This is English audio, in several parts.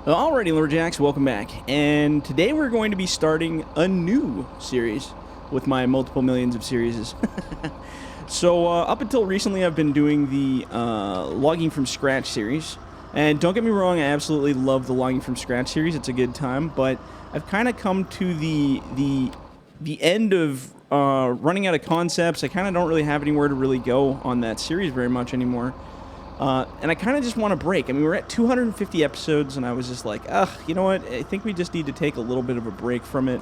Alrighty, Lumberjacks, welcome back. And today we're going to be starting a new series with my multiple millions of series. So up until recently, I've been doing the Logging from Scratch series. And don't get me wrong, I absolutely love the Logging from Scratch series. It's a good time, but I've kind of come to the end of running out of concepts. I kind of don't really have anywhere to really go on that series very much anymore. And I kind of just want a break. I mean, we're at 250 episodes, and I was just like, you know what? I think we just need to take a little bit of a break from it.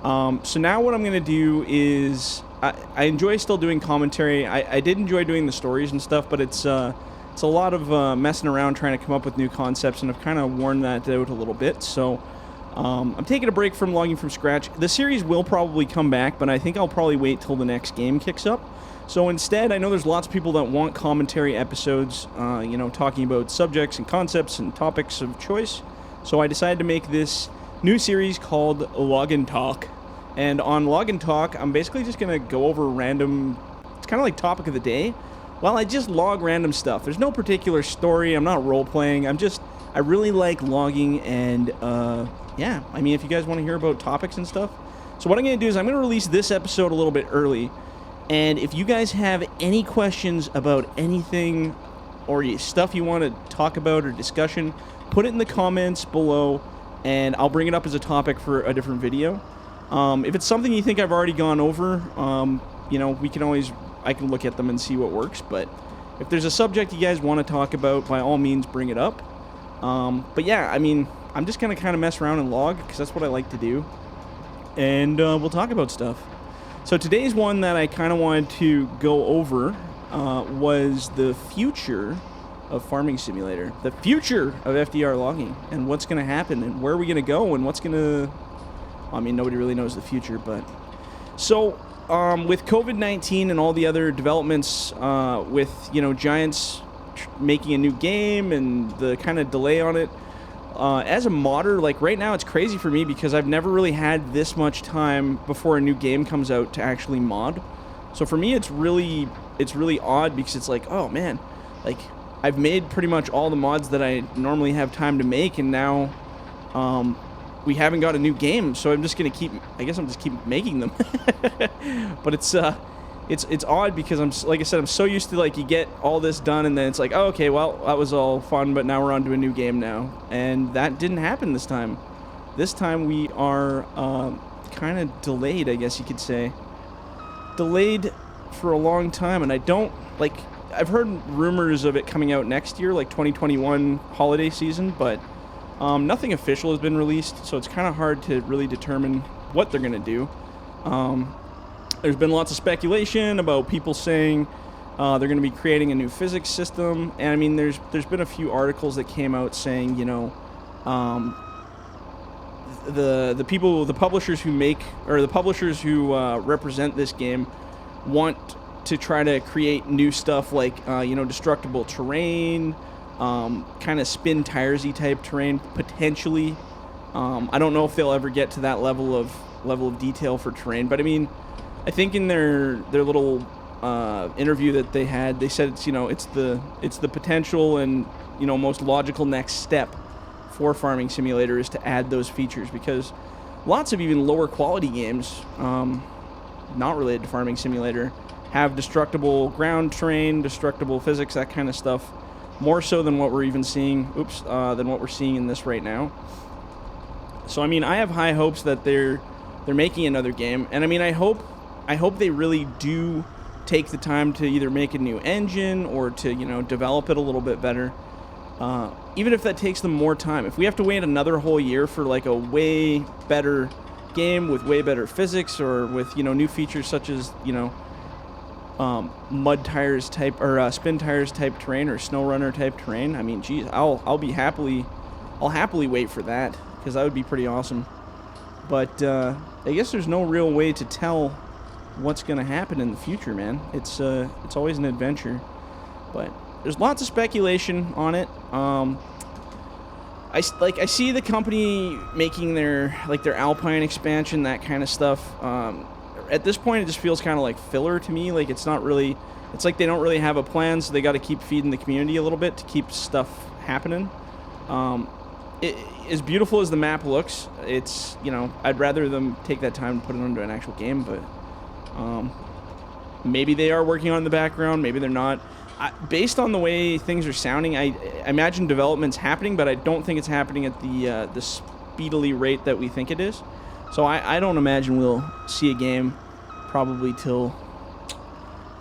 So now what I'm going to do is, I enjoy still doing commentary. I did enjoy doing the stories and stuff, but it's a lot of messing around trying to come up with new concepts, and I've kind of worn that out a little bit. So I'm taking a break from Logging from Scratch. The series will probably come back, but I think I'll probably wait till the next game kicks up. So instead, I know there's lots of people that want commentary episodes, talking about subjects and concepts and topics of choice. So I decided to make this new series called Log and Talk. And on Log and Talk, I'm basically just going to go over random, it's kind of like topic of the day. Well, I just log random stuff. There's no particular story. I'm not role-playing. I really like logging, and I mean, if you guys want to hear about topics and stuff. So what I'm going to do is I'm going to release this episode a little bit early. And if you guys have any questions about anything or stuff you want to talk about or discussion, put it in the comments below, and I'll bring it up as a topic for a different video. If it's something you think I've already gone over, I can look at them and see what works. But if there's a subject you guys want to talk about, by all means, bring it up. But yeah, I mean, I'm just going to kind of mess around and log, because that's what I like to do. And we'll talk about stuff. So today's one that I kind of wanted to go over was the future of Farming Simulator. The future of FDR Logging, and what's going to happen, and where are we going to go, and what's going to... I mean, nobody really knows the future, but... So, with COVID-19 and all the other developments with, Giants making a new game and the kind of delay on it, as a modder, like right now it's crazy for me because I've never really had this much time before a new game comes out to actually mod. So for me it's really odd, because it's like, oh man, like I've made pretty much all the mods that I normally have time to make, and now we haven't got a new game, so I'm just gonna keep making them. But it's odd because I'm so used to, like, you get all this done and then it's like, oh, okay, well, that was all fun, but now we're on to a new game now. And that didn't happen this time. This time we are kind of delayed, I guess you could say. Delayed for a long time, and I've heard rumors of it coming out next year, like 2021 holiday season, but nothing official has been released, so it's kind of hard to really determine what they're going to do. There's been lots of speculation about people saying they're going to be creating a new physics system, and I mean, there's been a few articles that came out saying, the publishers who represent this game want to try to create new stuff like destructible terrain, kind of spin tires-y type terrain potentially. I don't know if they'll ever get to that level of detail for terrain, but I mean, I think in their little interview that they had, they said it's the potential and most logical next step for Farming Simulator is to add those features, because lots of even lower quality games, not related to Farming Simulator, have destructible ground terrain, destructible physics, that kind of stuff, more so than what we're even seeing. Than what we're seeing in this right now. So I mean, I have high hopes that they're making another game, and I mean, I hope they really do take the time to either make a new engine or to, develop it a little bit better. Even if that takes them more time. If we have to wait another whole year for like a way better game with way better physics, or with, new features such as, mud tires type, or spin tires type terrain, or snow runner type terrain, I mean, geez, I'll happily wait for that, because that would be pretty awesome. But I guess there's no real way to tell what's going to happen in the future, man. It's always an adventure, but there's lots of speculation on it. I see the company making their Alpine expansion, that kind of stuff. At this point, it just feels kind of like filler to me. Like, it's like they don't really have a plan, so they got to keep feeding the community a little bit to keep stuff happening. as beautiful as the map looks, it's, you know, I'd rather them take that time to put it into an actual game, but maybe they are working on it in the background, maybe they're not. Based on the way things are sounding, I imagine development's happening, but I don't think it's happening at the speedily rate that we think it is. So I don't imagine we'll see a game probably till,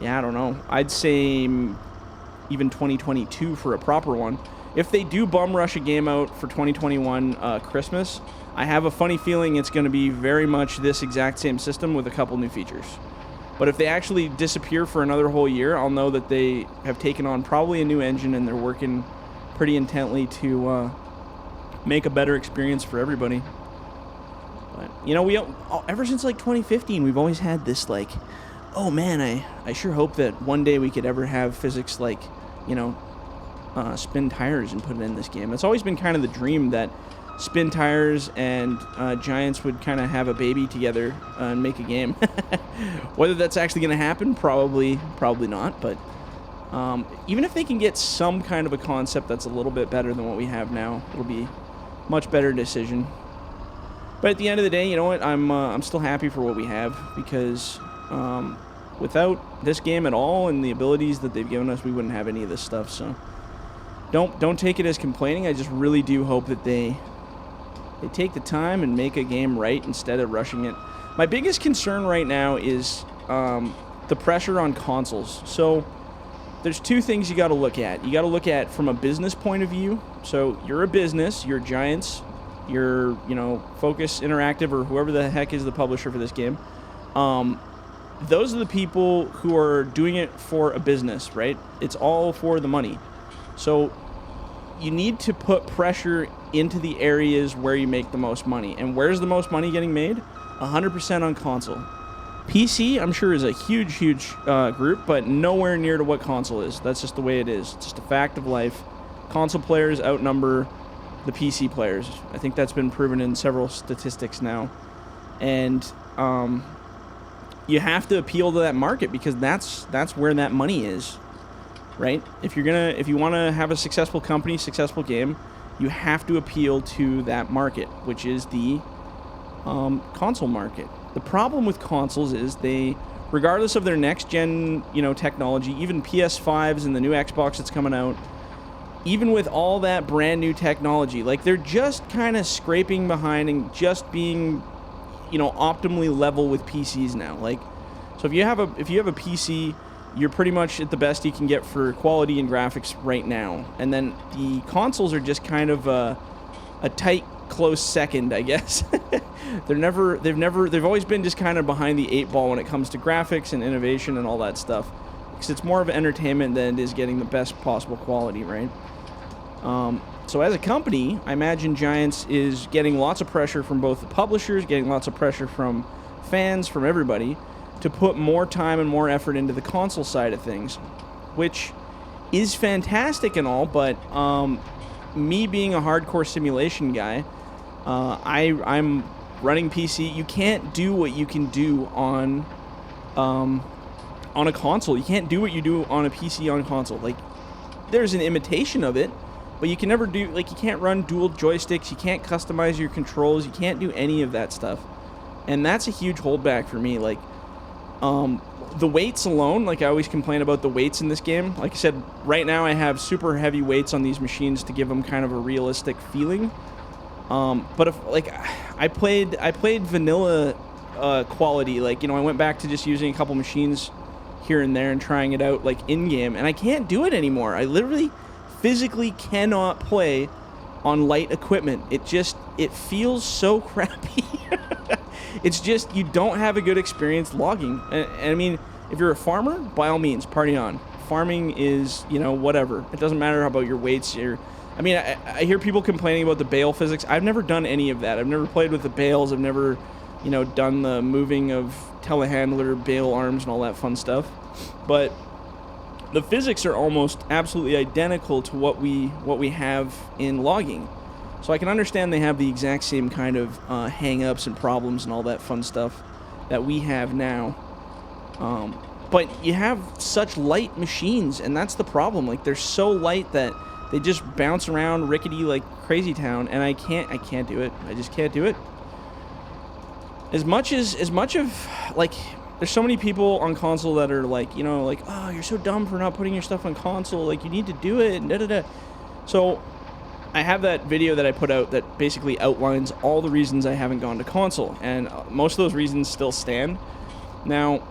yeah, I don't know. I'd say even 2022 for a proper one. If they do bum rush a game out for 2021 Christmas, I have a funny feeling it's going to be very much this exact same system with a couple new features. But if they actually disappear for another whole year, I'll know that they have taken on probably a new engine and they're working pretty intently to make a better experience for everybody. But, you know, ever since like 2015, we've always had this like, oh man, I sure hope that one day we could ever have physics like, you know, spin tires and put it in this game. It's always been kind of the dream that spin tires and Giants would kind of have a baby together and make a game. Whether that's actually going to happen, probably not. But even if they can get some kind of a concept that's a little bit better than what we have now, it'll be a much better decision. But at the end of the day, you know what? I'm still happy for what we have, because without this game at all and the abilities that they've given us, we wouldn't have any of this stuff. So don't take it as complaining. I just really do hope that they take the time and make a game right instead of rushing it. My biggest concern right now is the pressure on consoles. So there's two things you got to look at. You got to look at from a business point of view. So you're a business, you're Giants, you're, you know, Focus Interactive or whoever the heck is the publisher for this game. Those are the people who are doing it for a business, right? It's all for the money. So you need to put pressure into the areas where you make the most money. And where's the most money getting made? 100% on console. PC, I'm sure, is a huge group, but nowhere near to what console is. That's just the way it is. It's just a fact of life. Console players outnumber the PC players. I think that's been proven in several statistics now. And you have to appeal to that market, because that's where that money is, right? If you want to have a successful company, successful game, you have to appeal to that market, which is the console market. The problem with consoles is they, regardless of their next gen, you know, technology, even PS5s and the new Xbox that's coming out, even with all that brand new technology, like, they're just kind of scraping behind and just being, you know, optimally level with PCs now. Like, so if you have a PC, you're pretty much at the best you can get for quality and graphics right now. And then the consoles are just kind of a tight, close second, I guess. They've always been just kind of behind the eight ball when it comes to graphics and innovation and all that stuff. Because it's more of entertainment than it is getting the best possible quality, right? So as a company, I imagine Giants is getting lots of pressure from both the publishers, getting lots of pressure from fans, from everybody, to put more time and more effort into the console side of things, which is fantastic and all, but me being a hardcore simulation guy, I'm running PC. You can't do what you can do on a console. You can't do what you do on a PC on console. Like, there's an imitation of it, but you can never do, like, you can't run dual joysticks, you can't customize your controls, you can't do any of that stuff. And that's a huge holdback for me. Like, the weights alone, like, I always complain about the weights in this game. Like I said, right now I have super heavy weights on these machines to give them kind of a realistic feeling. But if, like, I played vanilla quality, like, you know, I went back to just using a couple machines here and there and trying it out, like, in-game, and I can't do it anymore. I literally physically cannot play on light equipment. It feels so crappy. It's just, you don't have a good experience logging. And I mean, if you're a farmer, by all means, party on. Farming is, you know, whatever. It doesn't matter about your weights. I mean, I hear people complaining about the bale physics. I've never done any of that. I've never played with the bales. I've never, you know, done the moving of telehandler, bale arms, and all that fun stuff. But the physics are almost absolutely identical to what we have in logging. So I can understand they have the exact same kind of hang-ups and problems and all that fun stuff that we have now. But you have such light machines, and that's the problem. Like, they're so light that They just bounce around rickety like crazy town, and I can't do it. I just can't do it. As much of like, there's so many people on console that are like, you know, like, oh, you're so dumb for not putting your stuff on console. Like, you need to do it. And da da da. So I have that video that I put out that basically outlines all the reasons I haven't gone to console, and most of those reasons still stand. Now,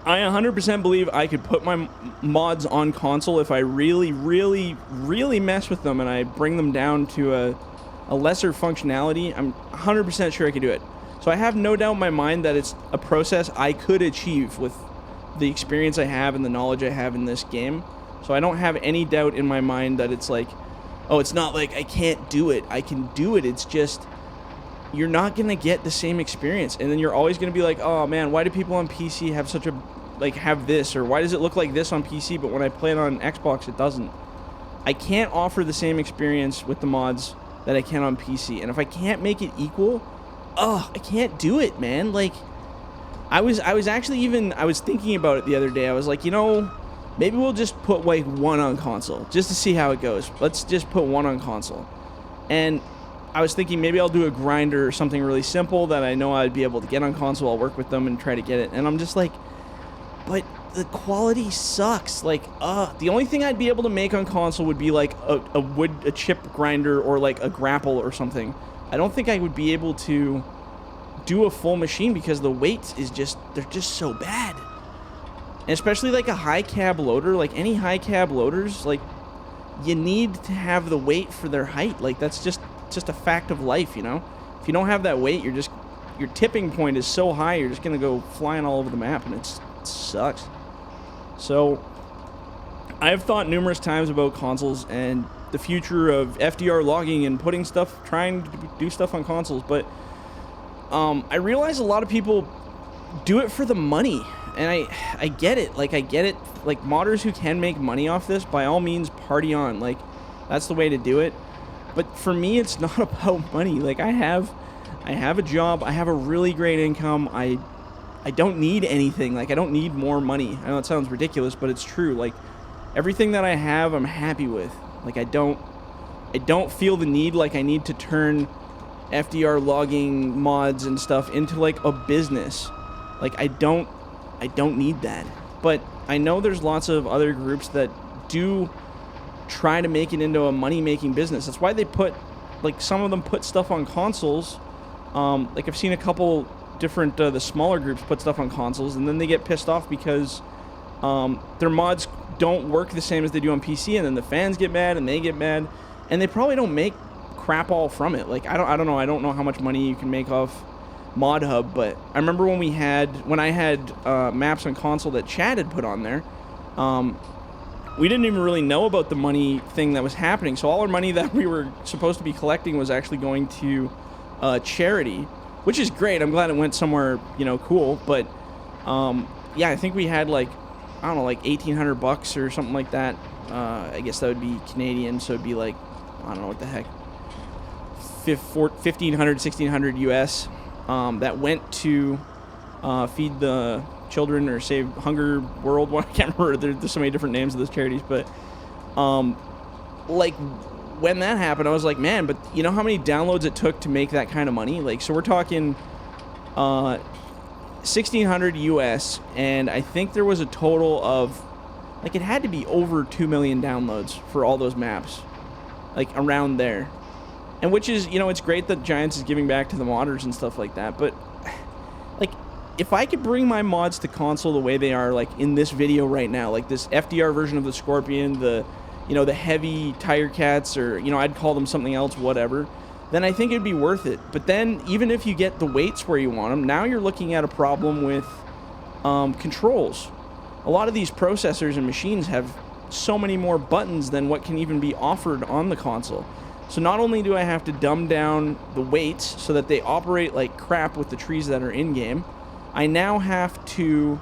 I 100% believe I could put my mods on console if I really, really, really mess with them and I bring them down to a lesser functionality. I'm 100% sure I could do it. So I have no doubt in my mind that it's a process I could achieve with the experience I have and the knowledge I have in this game. So I don't have any doubt in my mind that it's like, oh, it's not like I can't do it. I can do it. It's just, you're not going to get the same experience. And then you're always going to be like, oh man, why do people on PC have such a, like, have this? Or why does it look like this on PC, but when I play it on Xbox, it doesn't? I can't offer the same experience with the mods that I can on PC. And if I can't make it equal, I can't do it, man. Like, I was thinking about it the other day. I was like, you know, maybe we'll just put like one on console just to see how it goes. Let's just put one on console. And I was thinking maybe I'll do a grinder or something really simple that I know I'd be able to get on console. I'll work with them and try to get it. And I'm just like, but the quality sucks. Like, the only thing I'd be able to make on console would be like a chip grinder or like a grapple or something. I don't think I would be able to do a full machine because the weights is just, they're just so bad. And especially like a high cab loader, like any high cab loaders, like, you need to have the weight for their height. Like, that's just a fact of life, you know? If you don't have that weight, your tipping point is so high, you're just gonna go flying all over the map, and it sucks. So I've thought numerous times about consoles and the future of FDR logging and trying to do stuff on consoles, but I realize a lot of people do it for the money, and I get it. Like, I get it. Like, modders who can make money off this, by all means, party on. Like, that's the way to do it. But for me, it's not about money. Like, I have a job. I have a really great income. I don't need anything. Like, I don't need more money. I know it sounds ridiculous, but it's true. Like, everything that I have, I'm happy with. Like, I don't feel the need like I need to turn FDR logging mods and stuff into like a business. Like, I don't need that. But I know there's lots of other groups that do try to make it into a money-making business. That's why they put, like, some of them put stuff on consoles. Like, I've seen a couple different, the smaller groups put stuff on consoles, and then they get pissed off because their mods don't work the same as they do on PC, and then the fans get mad, and they get mad, and they probably don't make crap all from it. Like, I don't know. I don't know how much money you can make off Mod Hub, but I remember when I had maps on console that Chad had put on there, we didn't even really know about the money thing that was happening. So all our money that we were supposed to be collecting was actually going to charity, which is great. I'm glad it went somewhere, you know, cool. But yeah, I think we had like, I don't know, like $1,800 or something like that. I guess that would be Canadian, so it'd be like, I don't know what the heck, $1,500, $1,600 US. That went to feed the children or save Hunger World. I can't remember. There's so many different names of those charities, but like, when that happened, I was like, man, but you know how many downloads it took to make that kind of money? Like, so we're talking $1,600 US, and I think there was a total of, like, it had to be over 2 million downloads for all those maps, like, around there. And which is, you know, it's great that Giants is giving back to the modders and stuff like that, but, like, if I could bring my mods to console the way they are, like, in this video right now, like this FDR version of the Scorpion, the, you know, the heavy Tiger Cats, or, you know, I'd call them something else, whatever, then I think it'd be worth it. But then, even if you get the weights where you want them, now you're looking at a problem with controls. A lot of these processors and machines have so many more buttons than what can even be offered on the console. So not only do I have to dumb down the weights so that they operate like crap with the trees that are in-game, I now have to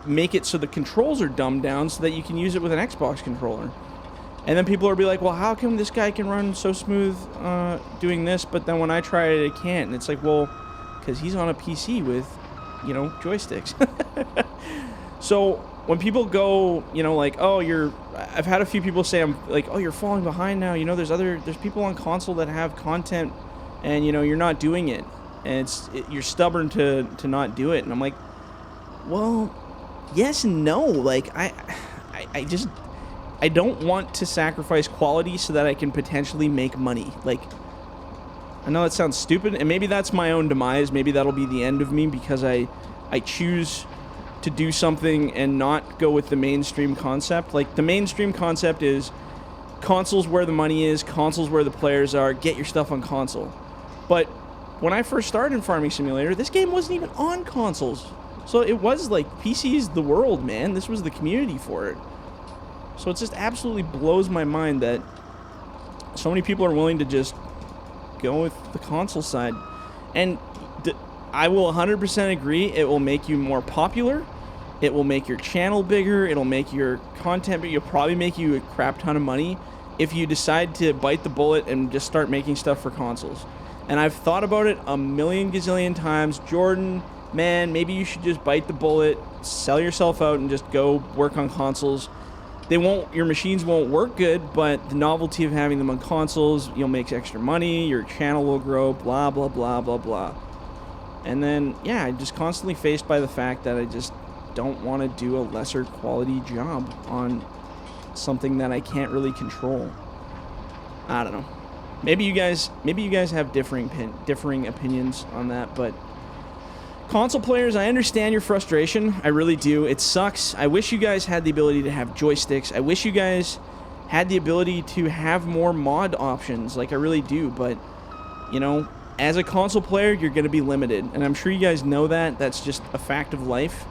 make it so the controls are dumbed down so that you can use it with an Xbox controller. And then people will be like, well, how come this guy can run so smooth doing this, but then when I try it, it can't? And it's like, well, because he's on a PC with, you know, joysticks. So when people go, like, oh, I've had a few people say, I'm like, oh, you're falling behind now. There's people on console that have content, and you're not doing it, and you're stubborn to not do it. And I'm like, well, yes and no. Like, I don't want to sacrifice quality so that I can potentially make money. Like, I know that sounds stupid, and maybe that's my own demise. Maybe that'll be the end of me because I choose to do something and not go with the mainstream concept. Like, the mainstream concept is consoles where the money is, consoles where the players are, get your stuff on console. But when I first started in Farming Simulator, this game wasn't even on consoles. So it was like, PC's the world, man. This was the community for it. So it just absolutely blows my mind that so many people are willing to just go with the console side. And I will 100% agree, it will make you more popular, it will make your channel bigger, it'll make your content, but it'll probably make you a crap ton of money if you decide to bite the bullet and just start making stuff for consoles. And I've thought about it a million gazillion times. Jordan, man, maybe you should just bite the bullet, sell yourself out, and just go work on consoles. Your machines won't work good, but the novelty of having them on consoles, you'll make extra money, your channel will grow, blah, blah, blah, blah, blah. And then, yeah, I'm just constantly faced by the fact that I just don't want to do a lesser quality job on something that I can't really control. I don't know. Maybe you guys have differing opinions on that, but console players, I understand your frustration. I really do. It sucks. I wish you guys had the ability to have joysticks. I wish you guys had the ability to have more mod options. Like, I really do, but as a console player, you're going to be limited, and I'm sure you guys know that. That's just a fact of life.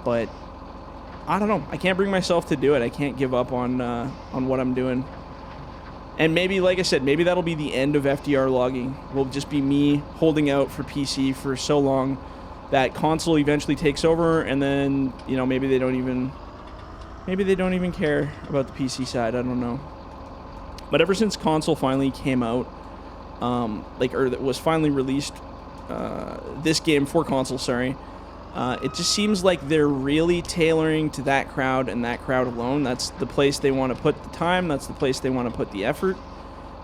But I don't know. I can't bring myself to do it. I can't give up on what I'm doing. And maybe, like I said, maybe that'll be the end of FDR Logging. Will just be me holding out for PC for so long that console eventually takes over, and then maybe they don't even care about the PC side. I don't know. But ever since console finally came out, or that was finally released, this game for console, it just seems like they're really tailoring to that crowd and that crowd alone. That's the place they want to put the time, that's the place they want to put the effort.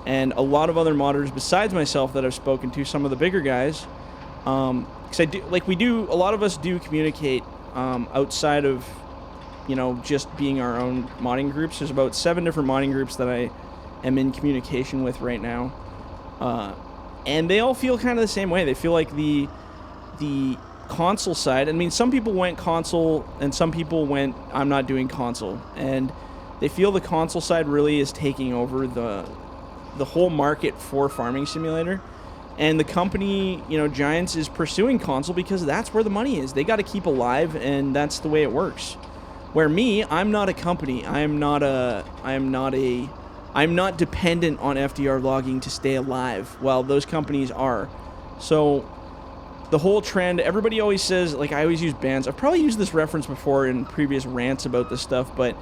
And a lot of other modders besides myself that I've spoken to, some of the bigger guys, because a lot of us do communicate outside of just being our own modding groups. There's about 7 different modding groups that I am in communication with right now. And they all feel kind of the same way. They feel like the console side, I mean, some people went console and some people went, I'm not doing console. And they feel the console side really is taking over the whole market for Farming Simulator. And the company, Giants, is pursuing console because that's where the money is. They got to keep alive, and that's the way it works. Where me, I'm not a company. I'm not dependent on FDR Logging to stay alive, while those companies are. So the whole trend, everybody always says, like, I always use bands. I've probably used this reference before in previous rants about this stuff, but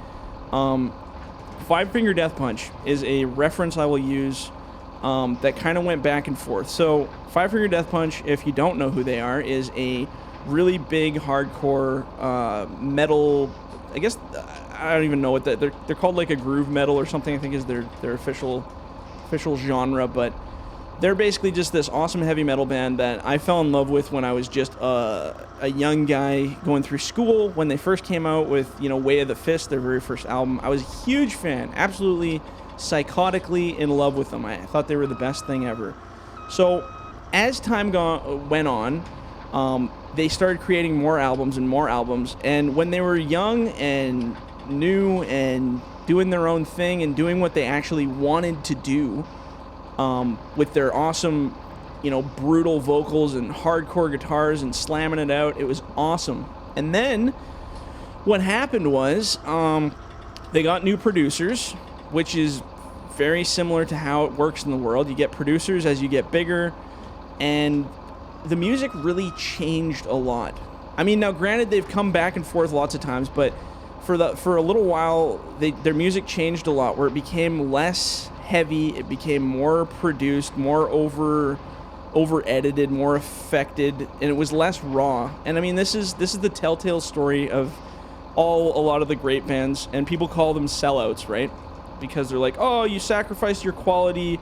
Five Finger Death Punch is a reference I will use that kind of went back and forth. So Five Finger Death Punch, if you don't know who they are, is a really big hardcore metal, I guess, I don't even know what they're called, like a groove metal or something, I think is their official genre, but they're basically just this awesome heavy metal band that I fell in love with when I was just a young guy going through school. When they first came out with, Way of the Fist, their very first album, I was a huge fan, absolutely psychotically in love with them. I thought they were the best thing ever. So as time went on, they started creating more albums, and when they were young and new and doing their own thing and doing what they actually wanted to do, with their awesome, brutal vocals and hardcore guitars and slamming it out, it was awesome. And then what happened was they got new producers, which is very similar to how it works in the world. You get producers as you get bigger, and the music really changed a lot. I mean, now granted, they've come back and forth lots of times, but for a little while, their music changed a lot, where it became less heavy, it became more produced, more over edited, more affected, and it was less raw. And I mean, this is the telltale story of a lot of the great bands, and people call them sellouts, right? Because they're like, oh, you sacrificed your quality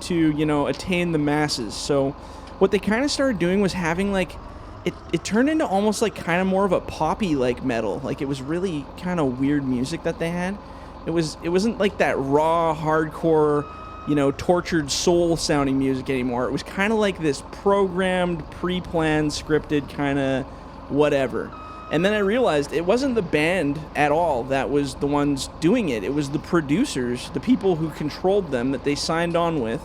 to, you know, attain the masses. So what they kind of started doing was having like, it turned into almost like kind of more of a poppy like metal. Like it was really kind of weird music that they had. It wasn't like that raw, hardcore, you know, tortured soul sounding music anymore. It was kind of like this programmed, pre-planned, scripted kind of whatever. And then I realized it wasn't the band at all that was the ones doing it. It was the producers, the people who controlled them that they signed on with,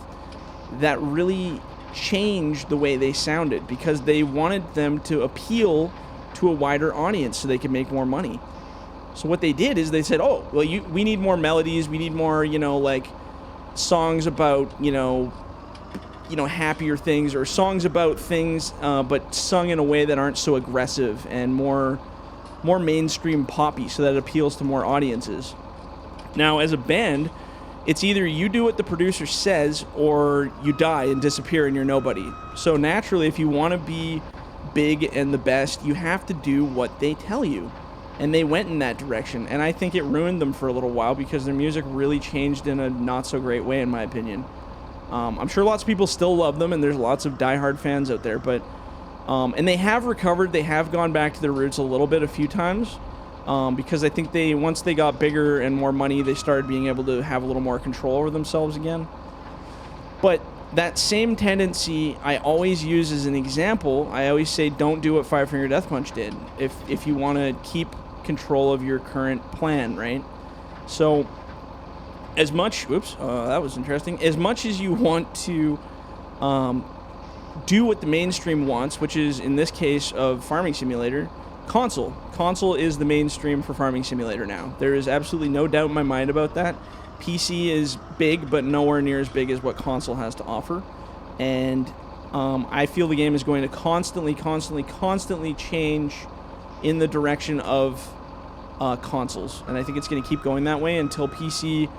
that really changed the way they sounded because they wanted them to appeal to a wider audience so they could make more money. So what they did is they said, oh, well, we need more melodies. We need more, you know, like songs about, you know, happier things, or songs about things, but sung in a way that aren't so aggressive and more mainstream poppy, so that it appeals to more audiences. Now, as a band, it's either you do what the producer says or you die and disappear and you're nobody. So naturally, if you want to be big and the best, you have to do what they tell you. And they went in that direction, and I think it ruined them for a little while because their music really changed in a not so great way, in my opinion. I'm sure lots of people still love them, and there's lots of diehard fans out there, but and they have recovered. They have gone back to their roots a little bit a few times, because I think once they got bigger and more money, they started being able to have a little more control over themselves again. But that same tendency I always use as an example. I always say, don't do what Five Finger Death Punch did if you want to keep control of your current plan, right? So as much, that was interesting. As much as you want to do what the mainstream wants, which is in this case of Farming Simulator, console is the mainstream for Farming Simulator now. There is absolutely no doubt in my mind about that. PC is big, but nowhere near as big as what console has to offer. And I feel the game is going to constantly change in the direction of consoles. And I think it's going to keep going that way until PC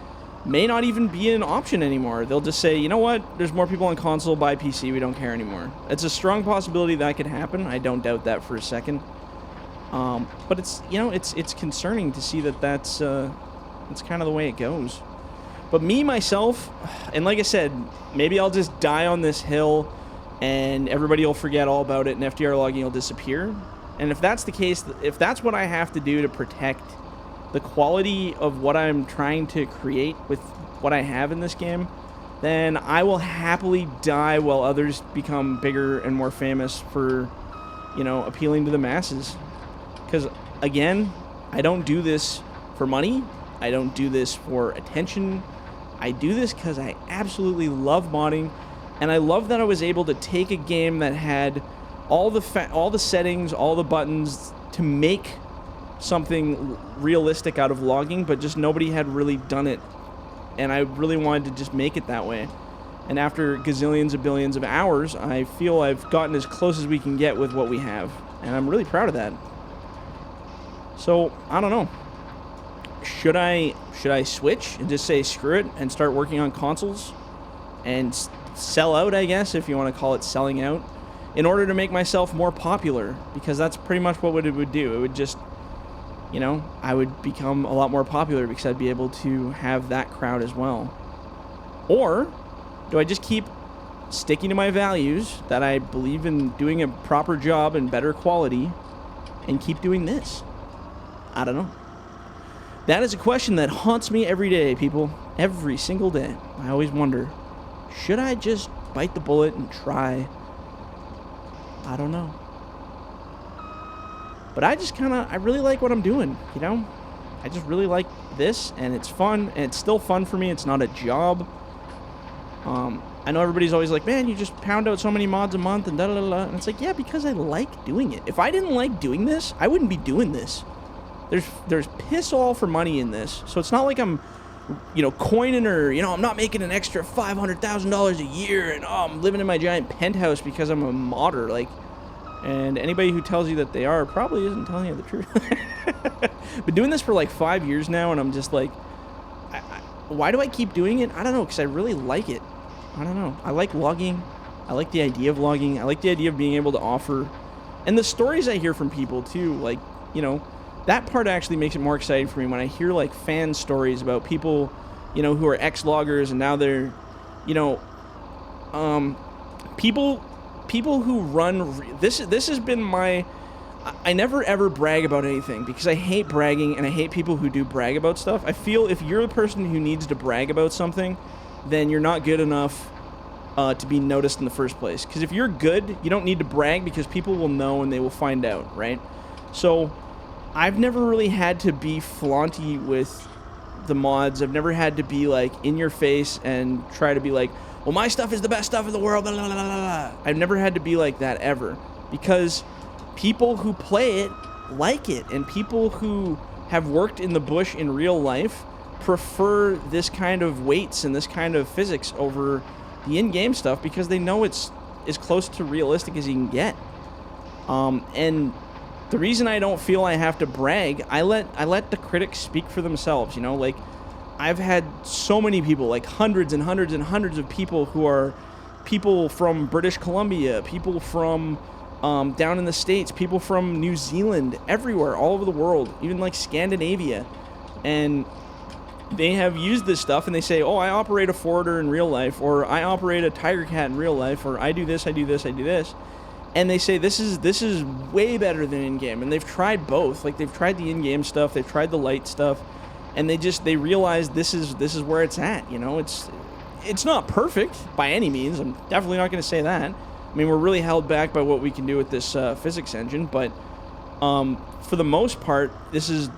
may not even be an option anymore. They'll just say, you know what, there's more people on console, buy PC, we don't care anymore. It's a strong possibility that could happen. I don't doubt that for a second. But it's, you know, it's concerning to see that's kind of the way it goes. But me, myself, and like I said, maybe I'll just die on this hill and everybody will forget all about it and FDR Logging will disappear. And if that's the case, if that's what I have to do to protect the quality of what I'm trying to create with what I have in this game, then I will happily die while others become bigger and more famous for, you know, appealing to the masses. Because, again, I don't do this for money. I don't do this for attention. I do this because I absolutely love modding, and I love that I was able to take a game that had all the settings, all the buttons to make something realistic out of logging, but just nobody had really done it, and I really wanted to just make it that way. And after gazillions of billions of hours, I feel I've gotten as close as we can get with what we have, and I'm really proud of that. So, I don't know. Should I switch and just say screw it and start working on consoles and sell out, I guess, if you want to call it selling out, in order to make myself more popular? Because that's pretty much what it would do. It would just, you know, I would become a lot more popular because I'd be able to have that crowd as well. Or do I just keep sticking to my values that I believe in doing a proper job and better quality and keep doing this? I don't know. That is a question that haunts me every day, people. Every single day. I always wonder, should I just bite the bullet and try? I don't know. But I really like what I'm doing, you know? I just really like this, and it's fun, and it's still fun for me. It's not a job. I know everybody's always like, man, you just pound out so many mods a month, and da-da-da-da. And it's like, yeah, because I like doing it. If I didn't like doing this, I wouldn't be doing this. There's piss all for money in this, so it's not like I'm, you know, coining or, you know, I'm not making an extra $500,000 a year and I'm living in my giant penthouse because I'm a modder, like, and anybody who tells you that they are probably isn't telling you the truth. Been doing this for like 5 years now, and I'm just like, why do I keep doing it? I don't know, because I really like it. I don't know. I like logging. I like the idea of logging. I like the idea of being able to offer, and the stories I hear from people too, like, you know, that part actually makes it more exciting for me when I hear like fan stories about people, who are ex-loggers and now they're, you know, people who run. This has been my. I never ever brag about anything because I hate bragging and I hate people who do brag about stuff. I feel if you're the person who needs to brag about something, then you're not good enough to be noticed in the first place. Because if you're good, you don't need to brag because people will know and they will find out, right? So I've never really had to be flaunty with the mods. I've never had to be like in your face and try to be like, well, my stuff is the best stuff in the world, blah, blah, blah, blah. I've never had to be like that ever because people who play it like it, and people who have worked in the bush in real life prefer this kind of weights and this kind of physics over the in-game stuff because they know it's as close to realistic as you can get. And the reason I don't feel I have to brag, I let the critics speak for themselves. Like I've had so many people, like hundreds and hundreds and hundreds of people who are people from British Columbia, people from down in the States, people from New Zealand, everywhere, all over the world, even like Scandinavia. And they have used this stuff and they say, oh, I operate a forwarder in real life, or I operate a Tiger Cat in real life, or I do this, I do this, I do this. And they say this is way better than in-game. And they've tried both. Like they've tried the in-game stuff, they've tried the light stuff, and they realize this is where it's at. It's not perfect by any means. I'm definitely not going to say that. I mean, we're really held back by what we can do with this physics engine, but for the most part, this is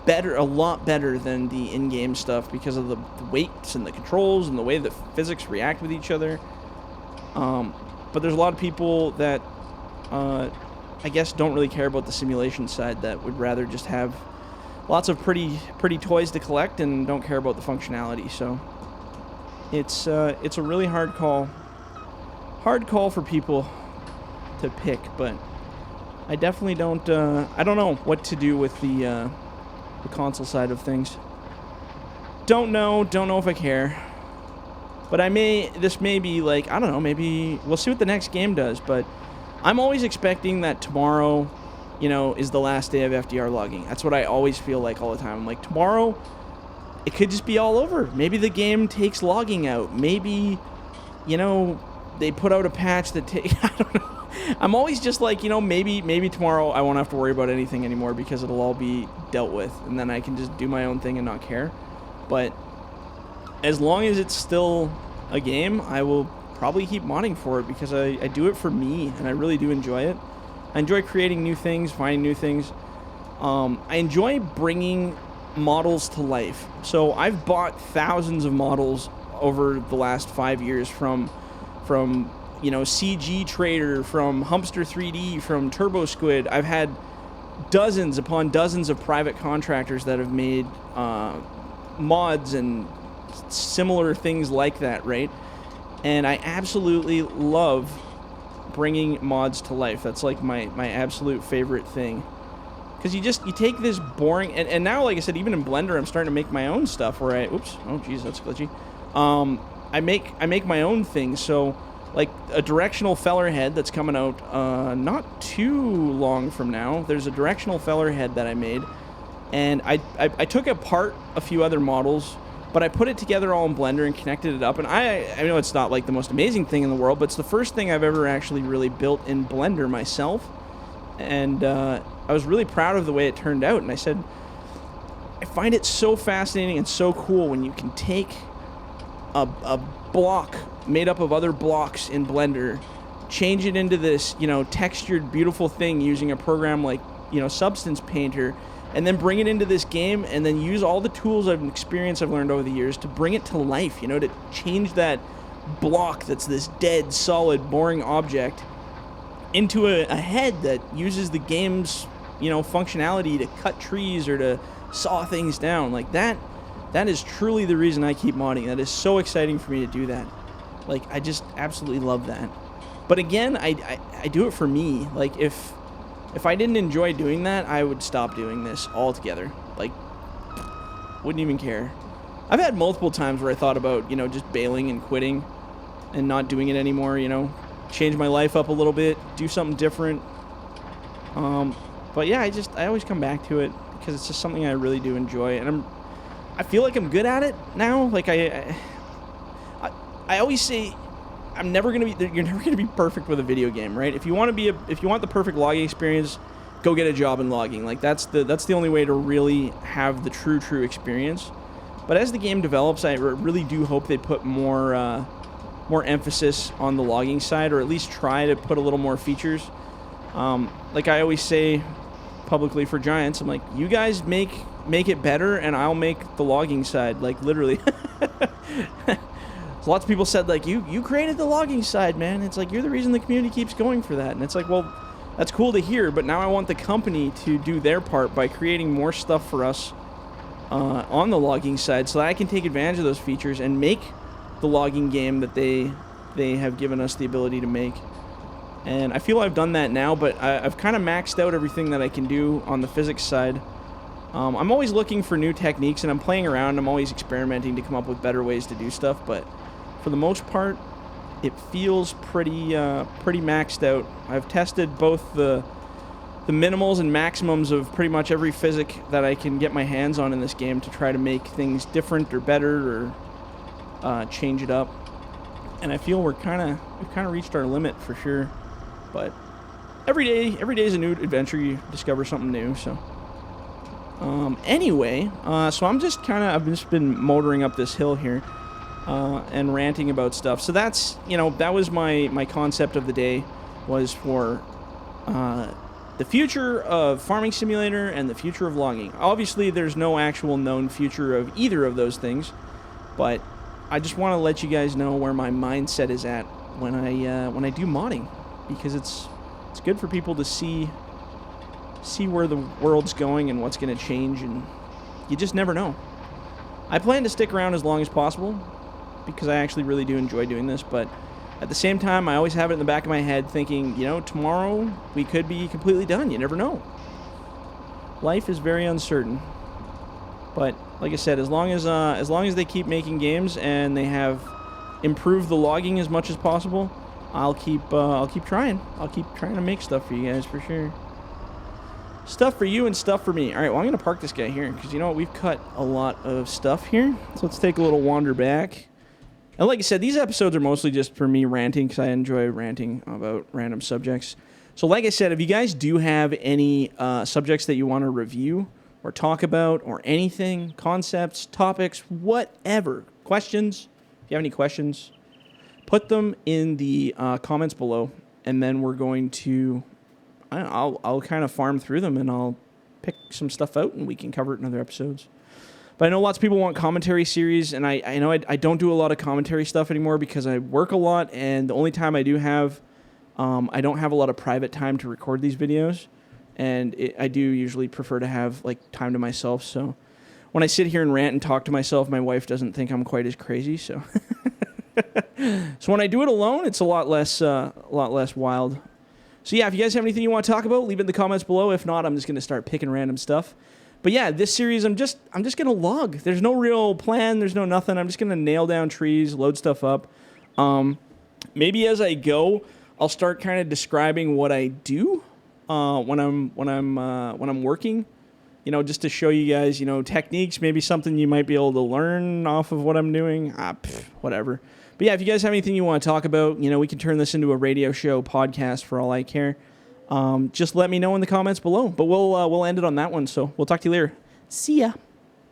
a lot better than the in-game stuff because of the weights and the controls and the way that physics react with each other. But there's a lot of people that I guess don't really care about the simulation side, that would rather just have lots of pretty toys to collect and don't care about the functionality. So it's a really hard call for people to pick, but I definitely don't I don't know what to do with the console side of things. Don't know if I care. But this may be like, I don't know, maybe we'll see what the next game does, but I'm always expecting that tomorrow, is the last day of FDR logging. That's what I always feel like all the time. I'm like, tomorrow, it could just be all over. Maybe the game takes logging out. Maybe, they put out a patch that I don't know. I'm always just like, maybe tomorrow I won't have to worry about anything anymore because it'll all be dealt with, and then I can just do my own thing and not care. But as long as it's still a game, I will probably keep modding for it because I do it for me, and I really do enjoy it. I enjoy creating new things, finding new things. I enjoy bringing models to life. So I've bought thousands of models over the last 5 years from CG Trader, from Humpster 3D, from Turbo Squid. I've had dozens upon dozens of private contractors that have made mods and similar things like that, right? And I absolutely love bringing mods to life. That's like my absolute favorite thing. Because you take this boring, and now, like I said, even in Blender, I'm starting to make my own stuff where oh geez, that's glitchy. I make my own things. So like a directional feller head that's coming out not too long from now. There's a directional feller head that I made, and I took apart a few other models, but I put it together all in Blender and connected it up. And I know it's not like the most amazing thing in the world, but it's the first thing I've ever actually really built in Blender myself. And I was really proud of the way it turned out. And I said, I find it so fascinating and so cool when you can take a block made up of other blocks in Blender, change it into this, textured, beautiful thing using a program like, Substance Painter, and then bring it into this game, and then use all the tools and experience I've learned over the years to bring it to life, to change that block that's this dead, solid, boring object into a head that uses the game's, functionality to cut trees or to saw things down. Like that is truly the reason I keep modding. That is so exciting for me to do that. Like, I just absolutely love that. But again, I do it for me. Like, if I didn't enjoy doing that, I would stop doing this altogether. Like, wouldn't even care. I've had multiple times where I thought about, just bailing and quitting and not doing it anymore, change my life up a little bit, do something different. But yeah, I always come back to it because it's just something I really do enjoy, and I feel like I'm good at it now. Like I always say, you're never gonna be perfect with a video game, right? If you want the perfect logging experience, go get a job in logging. Like that's the only way to really have the true experience. But as the game develops, I really do hope they put more emphasis on the logging side, or at least try to put a little more features. Like I always say publicly for Giants, I'm like, you guys make it better, and I'll make the logging side. Like literally. Lots of people said, like, you created the logging side, man. It's like, you're the reason the community keeps going for that. And it's like, well, that's cool to hear, but now I want the company to do their part by creating more stuff for us on the logging side, so that I can take advantage of those features and make the logging game that they have given us the ability to make. And I feel I've done that now, but I've kind of maxed out everything that I can do on the physics side. I'm always looking for new techniques, and I'm playing around. I'm always experimenting to come up with better ways to do stuff, but for the most part, it feels pretty maxed out. I've tested both the minimals and maximums of pretty much every physic that I can get my hands on in this game to try to make things different or better or change it up. And I feel we've kind of reached our limit for sure. But every day is a new adventure. You discover something new. So anyway, so I've just been motoring up this hill here. And ranting about stuff. So that's, that was my concept of the day, was for the future of Farming Simulator and the future of logging. Obviously, there's no actual known future of either of those things, but I just want to let you guys know where my mindset is at when I do modding, because it's good for people to see where the world's going and what's going to change, and you just never know. I plan to stick around as long as possible, because I actually really do enjoy doing this, but at the same time, I always have it in the back of my head thinking, tomorrow we could be completely done. You never know. Life is very uncertain. But like I said, as long as they keep making games and they have improved the logging as much as possible, I'll keep trying. I'll keep trying to make stuff for you guys for sure. Stuff for you and stuff for me. All right, well, I'm going to park this guy here because we've cut a lot of stuff here. So let's take a little wander back. And like I said, these episodes are mostly just for me ranting, because I enjoy ranting about random subjects. So like I said, if you guys do have any subjects that you want to review or talk about, or anything, concepts, topics, whatever, questions, if you have any questions, put them in the comments below, and then we're going to, I'll kind of farm through them, and I'll pick some stuff out, and we can cover it in other episodes. But I know lots of people want commentary series, and I know I don't do a lot of commentary stuff anymore because I work a lot, and the only time I do have, I don't have a lot of private time to record these videos, and I do usually prefer to have time to myself. So when I sit here and rant and talk to myself, my wife doesn't think I'm quite as crazy. So so when I do it alone, it's a lot less wild. So yeah, if you guys have anything you want to talk about, leave it in the comments below. If not, I'm just going to start picking random stuff. But yeah, this series, I'm just going to log. There's no real plan. There's no nothing. I'm just going to nail down trees, load stuff up. Maybe as I go, I'll start kind of describing what I do when I'm working. Just to show you guys, techniques, maybe something you might be able to learn off of what I'm doing. Whatever. But yeah, if you guys have anything you want to talk about, we can turn this into a radio show, podcast, for all I care. Just let me know in the comments below. But we'll end it on that one. So we'll talk to you later. See ya.